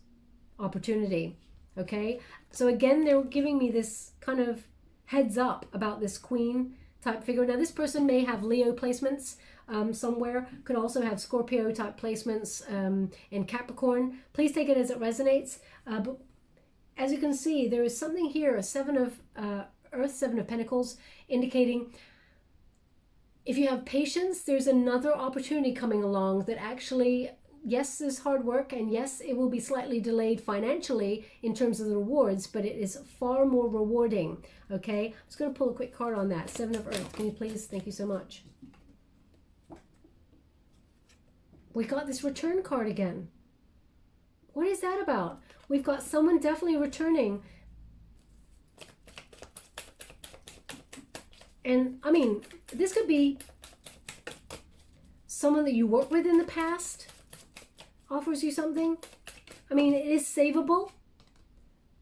opportunity, okay? So again, they're giving me this kind of heads up about this Queen type figure. Now this person may have Leo placements somewhere, could also have Scorpio type placements and Capricorn. Please take it as it resonates. But as you can see, there is something here, a 7 of Earth, 7 of Pentacles, indicating if you have patience, there's another opportunity coming along that actually, yes, there's hard work, and yes, it will be slightly delayed financially in terms of the rewards, but it is far more rewarding, okay? I'm just going to pull a quick card on that. 7 of Earth. Can you please? Thank you so much. We got this return card again. What is that about? We've got someone definitely returning. And, this could be someone that you worked with in the past, offers you something. It is savable.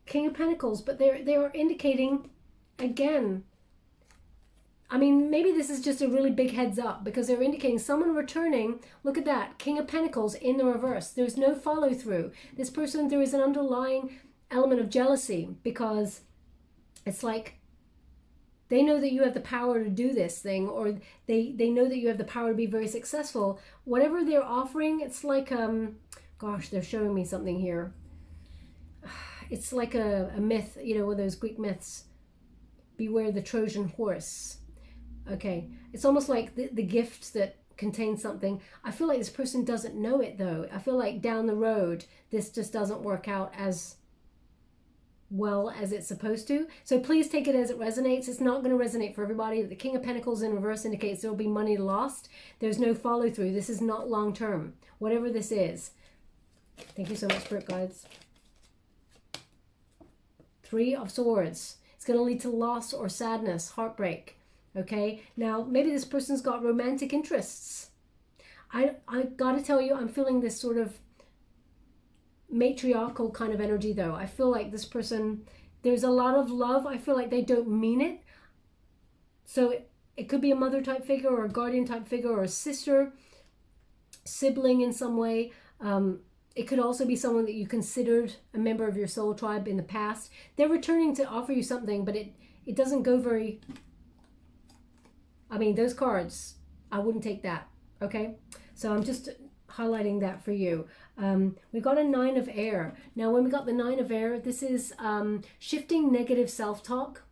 King of Pentacles, but they are indicating, again, I mean, maybe this is just a really big heads up because they're indicating someone returning. Look at that, King of Pentacles in the reverse. There's no follow through. This person, there is an underlying element of jealousy because it's like they know that you have the power to do this thing, or they know that you have the power to be very successful. Whatever they're offering, it's like, gosh, they're showing me something here. It's like a myth, you know, one of those Greek myths. Beware the Trojan horse. Okay, it's almost like the gift that contains something. I feel like this person doesn't know it though. I feel like down the road, this just doesn't work out as well as it's supposed to. So please take it as it resonates. It's not going to resonate for everybody. The King of Pentacles in reverse indicates there will be money lost. There's no follow through. This is not long term, whatever this is. Thank you so much, Spirit Guides. Three of Swords. It's going to lead to loss or sadness, heartbreak. Okay, now maybe this person's got romantic interests. I gotta tell you, I'm feeling this sort of matriarchal kind of energy though. I feel like this person, there's a lot of love. I feel like they don't mean it. So it could be a mother type figure or a guardian type figure or a sister, sibling in some way. It could also be someone that you considered a member of your soul tribe in the past. They're returning to offer you something, but it doesn't go very... I mean, those cards, I wouldn't take that, okay? So I'm just highlighting that for you. We got a Nine of Air. Now, when we got the Nine of Air, this is shifting negative self-talk,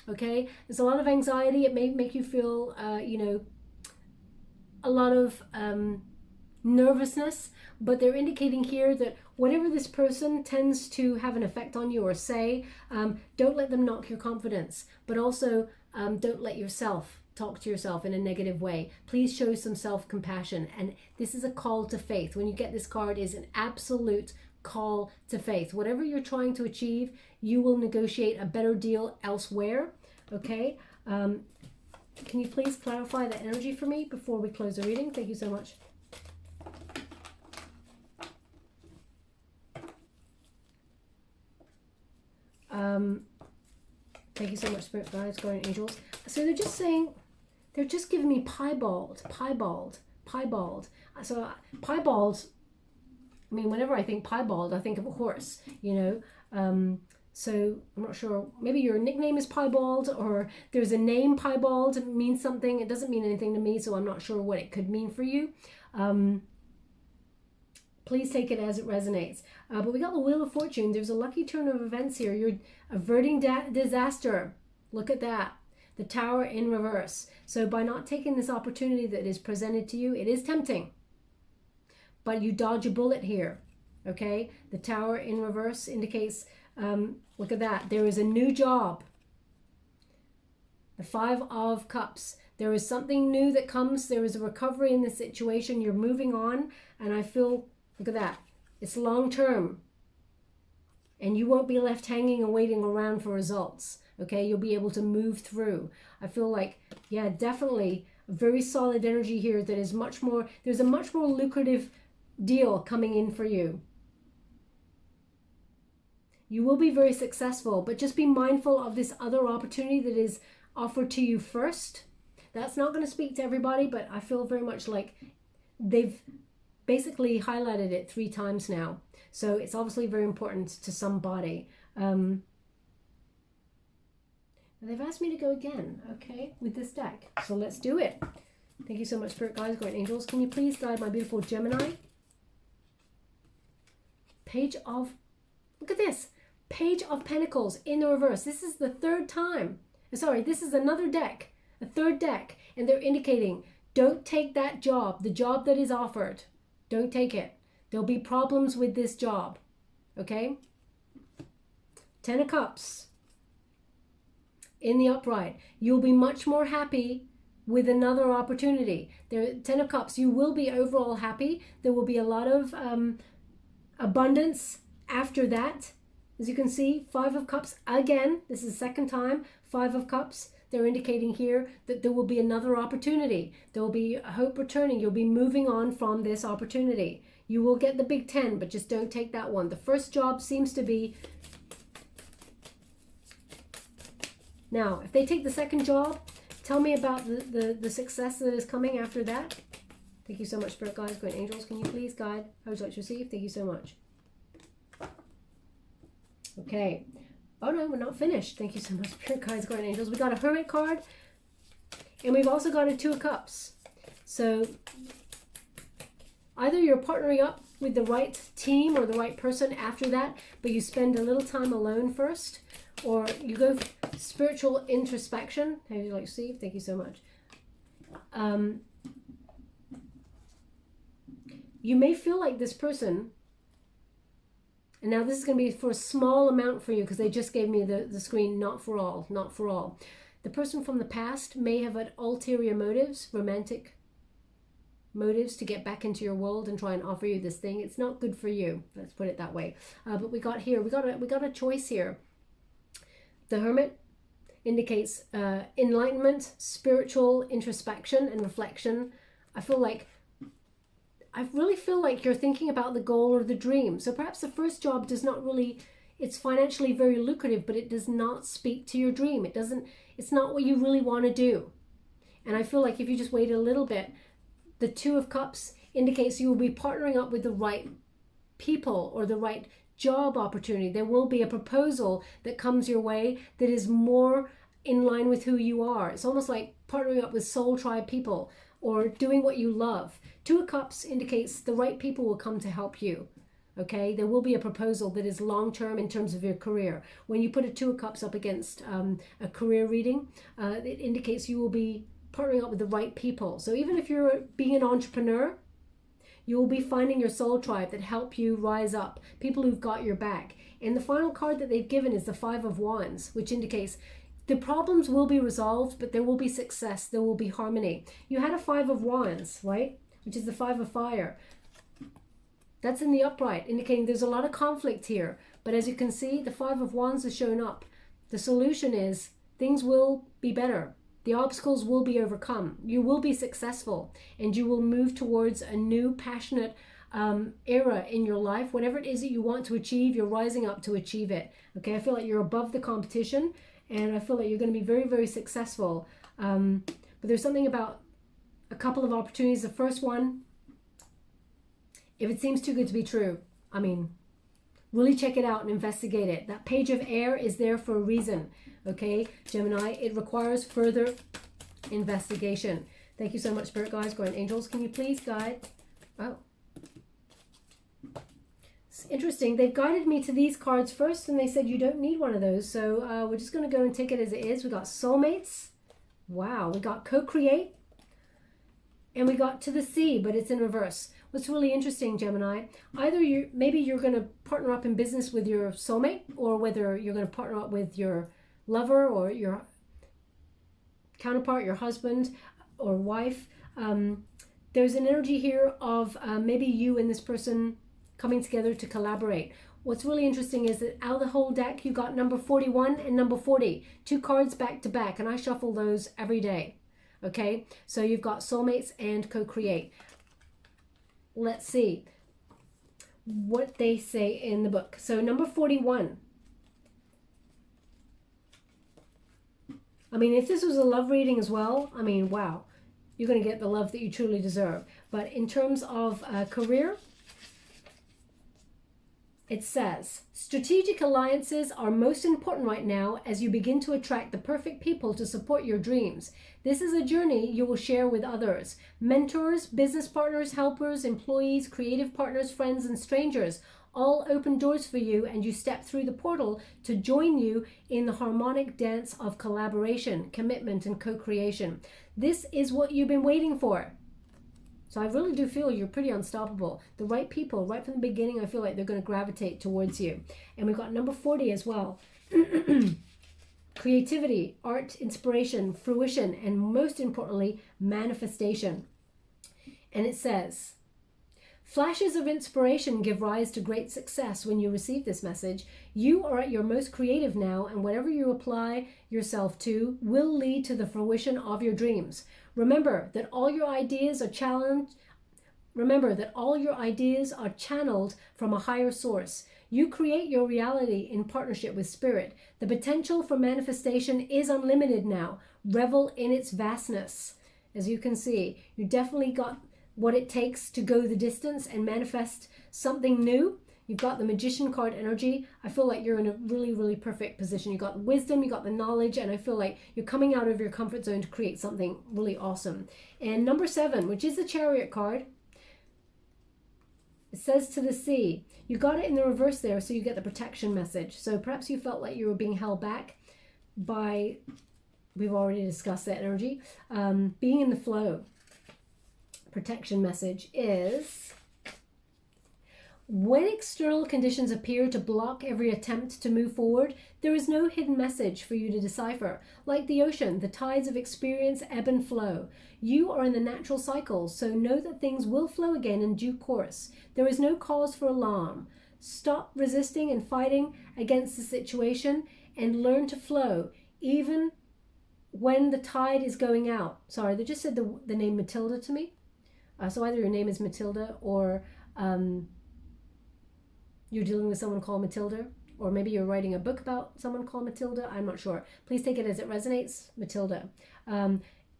okay? There's a lot of anxiety. It may make you feel, you know, a lot of nervousness, but they're indicating here that whatever this person tends to have an effect on you or say, don't let them knock your confidence, but also don't let yourself talk to yourself in a negative way. Please show some self-compassion. And this is a call to faith. When you get this card, is an absolute call to faith. Whatever you're trying to achieve, you will negotiate a better deal elsewhere. Okay? Can you please clarify the energy for me before we close the reading? Thank you so much. Thank you so much, Spirit Guides, Guardian Angels. So they're just saying, they're just giving me piebald. So piebald, I mean, whenever I think piebald, I think of a horse, you know. So I'm not sure, maybe your nickname is Piebald, or there's a name Piebald. It means something. It doesn't mean anything to me, so I'm not sure what it could mean for you. Please take it as it resonates. But we got the Wheel of Fortune. There's a lucky turn of events here. You're averting disaster. Look at that. The Tower in reverse. So by not taking this opportunity that is presented to you, it is tempting. But you dodge a bullet here. Okay? The Tower in reverse indicates, look at that. There is a new job. The Five of Cups. There is something new that comes. There is a recovery in this situation. You're moving on. And I feel... look at that. It's long term. And you won't be left hanging and waiting around for results. Okay? You'll be able to move through. I feel like, yeah, definitely a very solid energy here that is much more, there's a much more lucrative deal coming in for you. You will be very successful, but just be mindful of this other opportunity that is offered to you first. That's not going to speak to everybody, but I feel very much like they've basically highlighted it 3 times now. So it's obviously very important to somebody. They've asked me to go again, okay, with this deck. So let's do it. Thank you so much, Spirit Guides, Guardian Angels. Can you please guide my beautiful Gemini? Page of, look at this. Page of Pentacles in the reverse. This is the 3rd time. Sorry, this is another deck, a 3rd deck. And they're indicating, don't take that job, the job that is offered. Don't take it. There'll be problems with this job. Okay? 10 of Cups. In the upright. You'll be much more happy with another opportunity. There, 10 of Cups. You will be overall happy. There will be a lot of abundance after that. As you can see, 5 of Cups. Again, this is the 2nd time. 5 of Cups. They're indicating here that there will be another opportunity. There will be hope returning. You'll be moving on from this opportunity. You will get the big 10, but just don't take that one. The first job seems to be... Now, if they take the second job, Tell me about the success that is coming after that. Thank you so much, Spirit Guides, Great Angels. Can you please guide how would you like to receive? Thank you so much. Okay. Oh no, we're not finished. Thank you so much, Spirit Guides, Great Angels. We got a Hermit card, and we've also got a Two of Cups. So either you're partnering up with the right team or the right person after that, but you spend a little time alone first, or you go spiritual introspection. How would you like to receive? Thank you so much. You may feel like this person, and now this is going to be for a small amount for you because they just gave me the screen, not for all, not for all. The person from the past may have had ulterior motives, romantic motives to get back into your world and try and offer you this thing. It's not good for you. Let's put it that way. But we got a choice here. The Hermit indicates enlightenment, spiritual introspection and reflection. I really feel like you're thinking about the goal or the dream. So perhaps the first job does not really, it's financially very lucrative, but it does not speak to your dream. It's not what you really want to do. And I feel like if you just wait a little bit, the Two of Cups indicates you will be partnering up with the right people or the right job opportunity. There will be a proposal that comes your way that is more in line with who you are. It's almost like partnering up with soul tribe people or doing what you love. Two of Cups indicates the right people will come to help you. Okay, there will be a proposal that is long-term in terms of your career. When you put a Two of Cups up against a career reading, it indicates you will be partnering up with the right people. So even if you're being an entrepreneur, you will be finding your soul tribe that help you rise up, people who've got your back. And the final card that they've given is the Five of Wands, which indicates the problems will be resolved, but there will be success, there will be harmony. You had a Five of Wands, right? Which is the Five of Fire. That's in the upright, indicating there's a lot of conflict here. But as you can see, the Five of Wands has shown up. The solution is things will be better. The obstacles will be overcome. You will be successful, and you will move towards a new passionate era in your life. Whatever it is that you want to achieve, you're rising up to achieve it. Okay, I feel like you're above the competition, and I feel like you're going to be very, very successful. But there's something about a couple of opportunities. The first one, if it seems too good to be true, I mean, really check it out and investigate it. That Page of Air is there for a reason. Okay, Gemini, it requires further investigation. Thank you so much, Spirit Guides, Guardian Angels. Can you please guide? Oh, it's interesting. They've guided me to these cards first, and they said you don't need one of those. So we're just going to go and take it as it is. We got Soulmates. Wow. We got Co-Create. And we got To the Sea, but it's in reverse. What's really interesting, Gemini, either maybe you're going to partner up in business with your soulmate, or whether you're going to partner up with your lover or your counterpart, your husband or wife. There's an energy here of maybe you and this person coming together to collaborate. What's really interesting is that out of the whole deck, you got number 41 and number 40, 2 cards back to back, and I shuffle those every day. Okay, so you've got Soulmates and Co-Create. Let's see what they say in the book. So number 41. I mean, if this was a love reading as well, I mean, wow, you're going to get the love that you truly deserve. But in terms of career, it says, strategic alliances are most important right now as you begin to attract the perfect people to support your dreams. This is a journey you will share with others. Mentors, business partners, helpers, employees, creative partners, friends, and strangers all open doors for you, and you step through the portal to join you in the harmonic dance of collaboration, commitment, and co-creation. This is what you've been waiting for. So I really do feel you're pretty unstoppable. The right people, right from the beginning, I feel like they're going to gravitate towards you. And we've got number 40 as well. Creativity, art, inspiration, fruition, and most importantly, manifestation. And it says, flashes of inspiration give rise to great success when you receive this message. You are at your most creative now, and whatever you apply yourself to will lead to the fruition of your dreams. Remember that all your ideas are challenged. Remember that all your ideas are channeled from a higher source. You create your reality in partnership with Spirit. The potential for manifestation is unlimited now. Revel in its vastness. As you can see, you definitely got what it takes to go the distance and manifest something new. You've got the Magician card energy. I feel like you're in a really, really perfect position. You got wisdom, you got the knowledge, and I feel like you're coming out of your comfort zone to create something really awesome. And number 7, which is the Chariot card, it says to the sea. You got it in the reverse there, so you get the protection message. So perhaps you felt like you were being held back by, we've already discussed that energy, being in the flow. Protection message is, when external conditions appear to block every attempt to move forward, there is no hidden message for you to decipher. Like the ocean, the tides of experience ebb and flow. You are in the natural cycle, so know that things will flow again in due course. There is no cause for alarm. Stop resisting and fighting against the situation and learn to flow, even when the tide is going out. Sorry, they just said the name Matilda to me. So either your name is Matilda, or you're dealing with someone called Matilda, or maybe you're writing a book about someone called Matilda. I'm not sure. Please take it as it resonates. Matilda.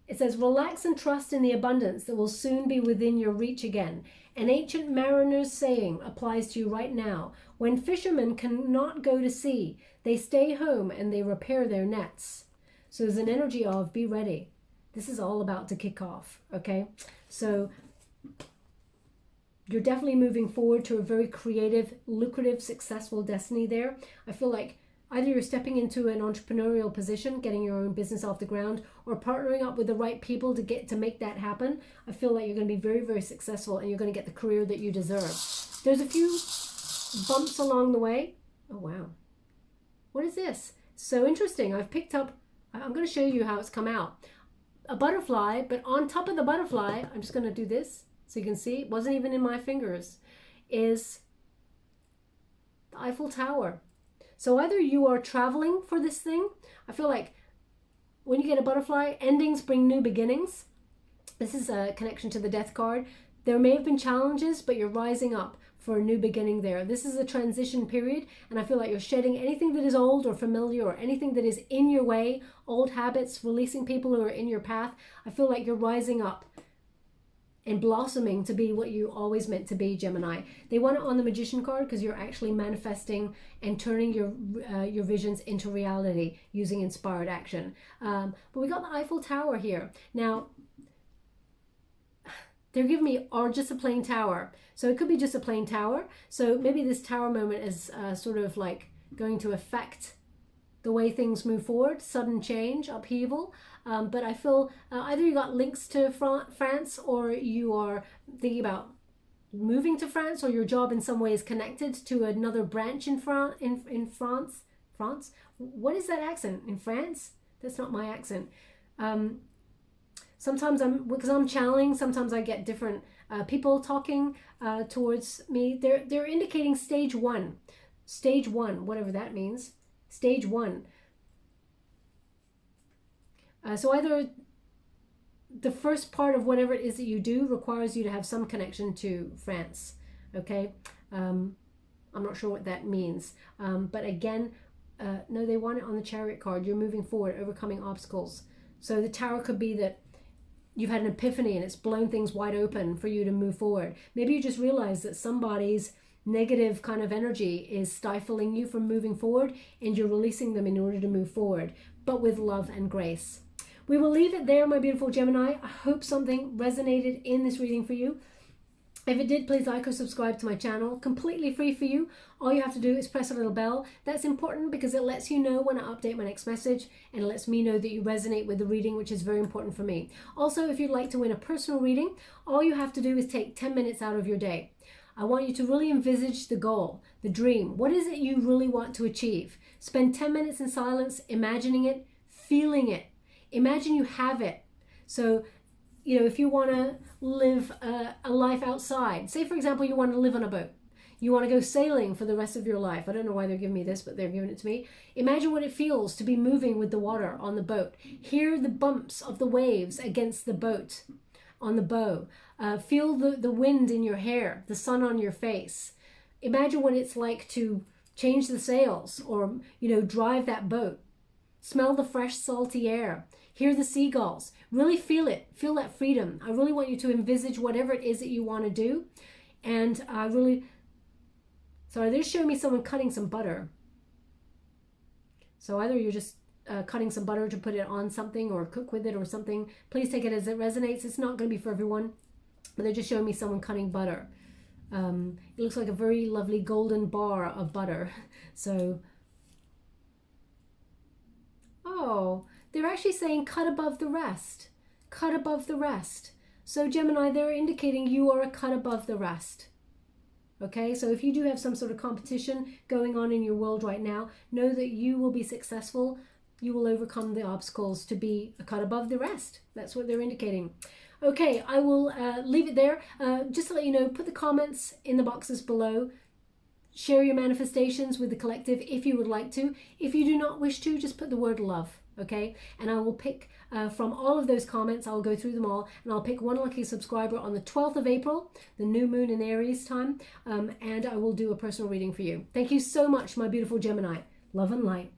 It says, relax and trust in the abundance that will soon be within your reach again. An ancient mariner's saying applies to you right now. When fishermen cannot go to sea, they stay home and they repair their nets. So there's an energy of be ready. This is all about to kick off, okay? So you're definitely moving forward to a very creative, lucrative, successful destiny there. I feel like either you're stepping into an entrepreneurial position, getting your own business off the ground, or partnering up with the right people to make that happen. I feel like you're going to be very, very successful, and you're going to get the career that you deserve. There's a few bumps along the way. Oh, wow. What is this? So interesting. I've picked up, I'm going to show you how it's come out. A butterfly, but on top of the butterfly, I'm just going to do this so you can see, it wasn't even in my fingers, is the Eiffel Tower. So either you are traveling for this thing. I feel like when you get a butterfly, endings bring new beginnings. This is a connection to the Death card. There may have been challenges, but you're rising up for a new beginning there. This is a transition period, and I feel like you're shedding anything that is old or familiar, or anything that is in your way, old habits, releasing people who are in your path. I feel like you're rising up and blossoming to be what you always meant to be, Gemini. They want it on the Magician card because you're actually manifesting and turning your visions into reality using inspired action. But we got the Eiffel Tower here. Now, they're giving me, or just a plain tower. So it could be just a plain tower. So maybe this tower moment is sort of like going to affect the way things move forward, sudden change, upheaval. But I feel either you got links to France, or you are thinking about moving to France, or your job in some way is connected to another branch in France. France? What is that accent? In France? That's not my accent. Sometimes because I'm channeling, sometimes I get different people talking towards me. They're indicating stage one, whatever that means. Stage 1. So either the first part of whatever it is that you do requires you to have some connection to France, okay? I'm not sure what that means. But again, no, they want it on the Chariot card. You're moving forward, overcoming obstacles. So the Tower could be that you've had an epiphany and it's blown things wide open for you to move forward. Maybe you just realize that somebody's negative kind of energy is stifling you from moving forward, and you're releasing them in order to move forward, but with love and grace. We will leave it there, my beautiful Gemini. I hope something resonated in this reading for you. If it did, please like or subscribe to my channel. Completely free for you. All you have to do is press a little bell. That's important because it lets you know when I update my next message, and it lets me know that you resonate with the reading, which is very important for me. Also, if you'd like to win a personal reading, all you have to do is take 10 minutes out of your day. I want you to really envisage the goal, the dream. What is it you really want to achieve? Spend 10 minutes in silence, imagining it, feeling it. Imagine you have it. So, if you want to live a life outside, say for example, you want to live on a boat. You want to go sailing for the rest of your life. I don't know why they're giving me this, but they're giving it to me. Imagine what it feels to be moving with the water on the boat. Hear the bumps of the waves against the boat on the bow. Feel the wind in your hair, the sun on your face. Imagine what it's like to change the sails, or drive that boat. Smell the fresh salty air. Hear the seagulls. Really feel it. Feel that freedom. I really want you to envisage whatever it is that you want to do. And I really... Sorry, they're showing me someone cutting some butter. So either you're just cutting some butter to put it on something or cook with it or something. Please take it as it resonates. It's not going to be for everyone. But they're just showing me someone cutting butter. It looks like a very lovely golden bar of butter. So... Oh, they're actually saying cut above the rest. Cut above the rest. So Gemini, they're indicating you are a cut above the rest. Okay, so if you do have some sort of competition going on in your world right now, know that you will be successful. You will overcome the obstacles to be a cut above the rest. That's what they're indicating. Okay, I will leave it there. Just to let you know, put the comments in the boxes below. Share your manifestations with the collective if you would like to. If you do not wish to, just put the word love, okay? And I will pick from all of those comments, I'll go through them all, and I'll pick one lucky subscriber on the 12th of April, the new moon in Aries time, and I will do a personal reading for you. Thank you so much, my beautiful Gemini. Love and light.